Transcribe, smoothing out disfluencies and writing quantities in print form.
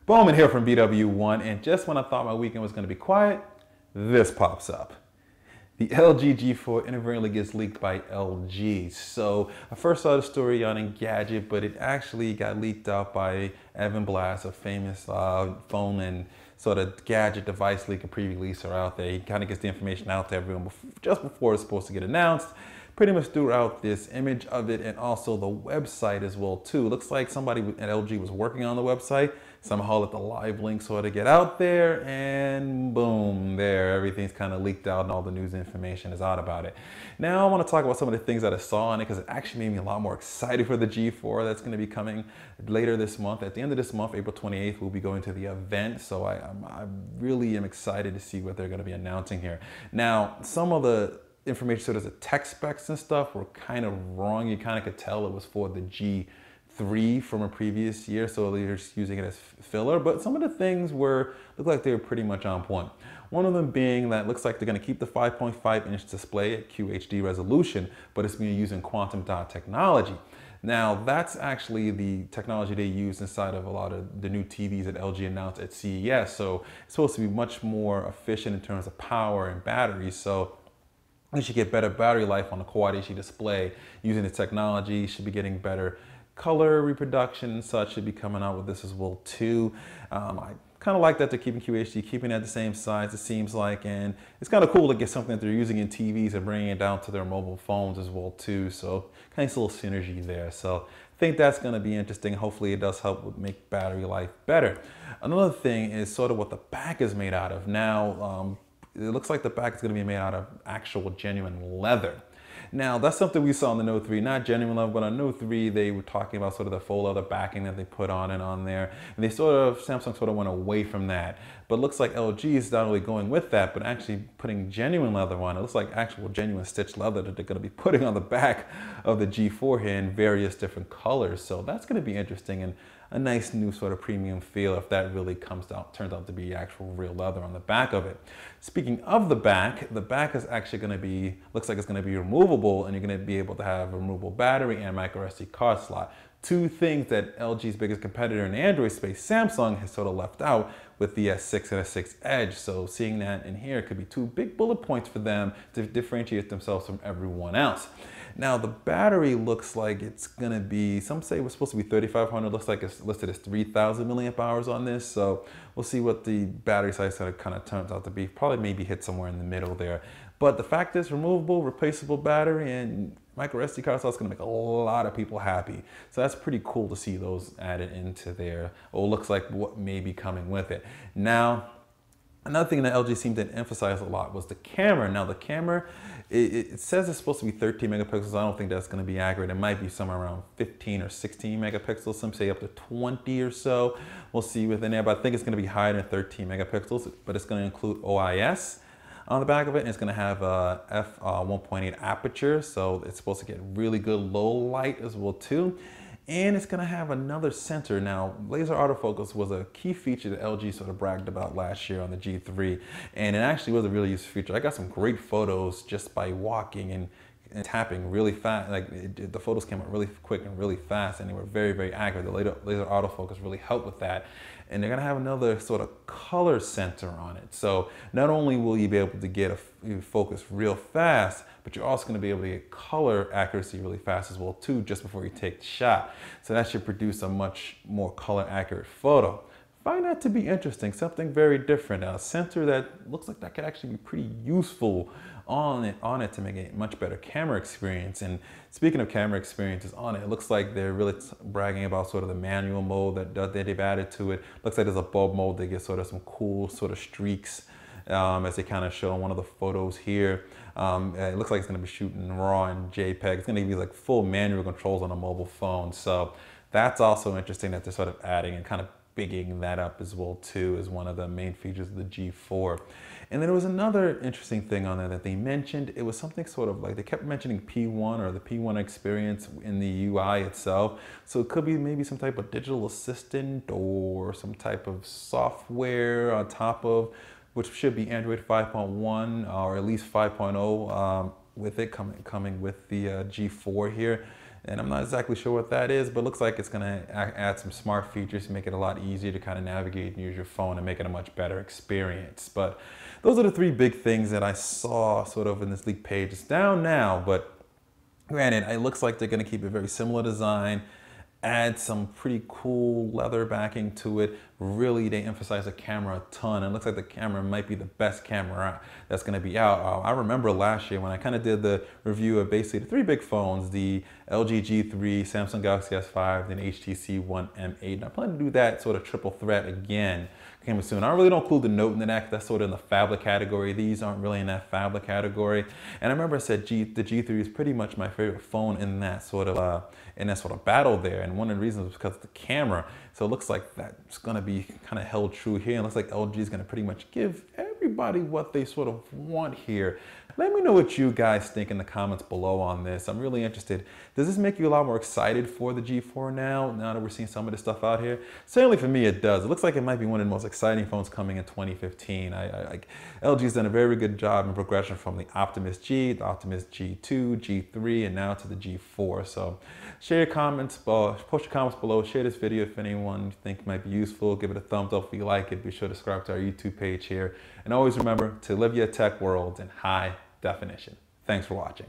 Bowman here from BWOne, and just when I thought my weekend was going to be quiet, this pops up. The LG G4 inadvertently gets leaked by LG. So I first saw the story on Engadget, but it actually got leaked out by Evan Blass, a famous phone and sort of gadget device leak and pre-releaser out there. He kind of gets the information out to everyone just before it's supposed to get announced. Pretty much threw out this image of it and also the website as well too. Looks like somebody at LG was working on the website, somehow let the live link sort of get out there, and boom, there, everything's kind of leaked out and all the news information is out about it. Now I want to talk about some of the things that I saw on it because it actually made me a lot more excited for the G4 that's going to be coming later this month. At the end of this month, April 28th, we'll be going to the event, so I really am excited to see what they're going to be announcing here. Now, some of the information, so there's the tech specs and stuff were kind of wrong. You kind of could tell it was for the G3 from a previous year, so they're just using it as filler. But some of the things look like they were pretty much on point. One of them being that it looks like they're going to keep the 5.5-inch display at QHD resolution, but it's being used in quantum dot technology. Now, that's actually the technology they use inside of a lot of the new TVs that LG announced at CES. So it's supposed to be much more efficient in terms of power and batteries. So you should get better battery life on the Quad HD display using the technology. You should be getting better color reproduction and such. Should be coming out with this as well too. I kind of like that they're keeping QHD, keeping it at the same size it seems like, and it's kind of cool to get something that they're using in TVs and bringing it down to their mobile phones as well too. So kind of a little synergy there. So I think that's going to be interesting. Hopefully it does help with make battery life better. Another thing is sort of what the back is made out of. Now, it looks like the back is going to be made out of actual genuine leather. Now, that's something we saw on the Note 3, not genuine leather, but on Note 3, they were talking about sort of the faux leather backing that they put on and on there. And Samsung sort of went away from that. But it looks like LG is not only going with that, but actually putting genuine leather on. It looks like actual genuine stitched leather that they're going to be putting on the back of the G4 here in various different colors. So that's going to be interesting and a nice new sort of premium feel if that really turns out to be actual real leather on the back of it. Speaking of the back is actually going to be, looks like it's going to be removable, and you're going to be able to have a removable battery and micro SD card slot. Two things that LG's biggest competitor in the Android space, Samsung, has sort of left out with the S6 and S6 Edge. So seeing that in here could be two big bullet points for them to differentiate themselves from everyone else. Now the battery looks like it's gonna be, some say it was supposed to be 3,500, looks like it's listed as 3,000 milliamp hours on this. So we'll see what the battery size kind of turns out to be. Probably maybe hit somewhere in the middle there. But the fact is removable, replaceable battery, and micro SD card slot is going to make a lot of people happy. So that's pretty cool to see those added into there. Or looks like what may be coming with it. Now, another thing that LG seemed to emphasize a lot was the camera. Now the camera, it says it's supposed to be 13 megapixels. I don't think that's going to be accurate. It might be somewhere around 15 or 16 megapixels. Some say up to 20 or so. We'll see within there, but I think it's going to be higher than 13 megapixels, but it's going to include OIS on the back of it, and it's going to have a f1.8 aperture, so it's supposed to get really good low light as well too. And it's going to have another sensor. Now, laser autofocus was a key feature that LG sort of bragged about last year on the G3, and it actually was a really useful feature. I got some great photos just by walking and tapping really fast. Like the photos came out really quick and really fast, and they were very, very accurate. The laser autofocus really helped with that. And they're going to have another sort of color sensor on it. So not only will you be able to get a focus real fast, but you're also going to be able to get color accuracy really fast as well too, just before you take the shot. So that should produce a much more color accurate photo. Find that to be interesting, something very different. A sensor that looks like that could actually be pretty useful on it to make a much better camera experience. And speaking of camera experiences on it, it looks like they're really bragging about sort of the manual mode that they've added to it. Looks like there's a bulb mode that gets sort of some cool sort of streaks as they kind of show in one of the photos here. It looks like it's going to be shooting RAW and JPEG. It's going to be like full manual controls on a mobile phone. So that's also interesting that they're sort of adding and kind of bigging that up as well too as one of the main features of the G4. And then there was another interesting thing on there that they mentioned. It was something sort of like, they kept mentioning P1 or the P1 experience in the UI itself. So it could be maybe some type of digital assistant or some type of software on top of, which should be Android 5.1 or at least 5.0 with it coming with the G4 here. and I'm not exactly sure what that is, but it looks like it's gonna add some smart features to make it a lot easier to kind of navigate and use your phone and make it a much better experience. But those are the three big things that I saw sort of in this leaked page. It's down now, but granted, it looks like they're gonna keep a very similar design, add some pretty cool leather backing to it. Really, they emphasize the camera a ton. It looks like the camera might be the best camera that's going to be out. I remember last year when I kind of did the review of basically the three big phones, the LG G3, Samsung Galaxy S5, and HTC One M8. And I plan to do that sort of triple threat again coming soon. I really don't include the Note in that because that's sort of in the phablet category. These aren't really in that phablet category. And I remember I said the G3 is pretty much my favorite phone in that sort of battle there. And one of the reasons was because of the camera. So it looks like that's going to be kind of held true here. And it looks like LG is going to pretty much give everybody what they sort of want here. Let me know what you guys think in the comments below on this. I'm really interested. Does this make you a lot more excited for the G4 now that we're seeing some of this stuff out here? Certainly for me, it does. It looks like it might be one of the most exciting phones coming in 2015. LG's done a very good job in progression from the Optimus G, the Optimus G2, G3, and now to the G4. So share your comments, post your comments below, share this video if anyone you think might be useful. Give it a thumbs up if you like it. Be sure to subscribe to our YouTube page here. And always remember to live your tech world in high definition. Thanks for watching.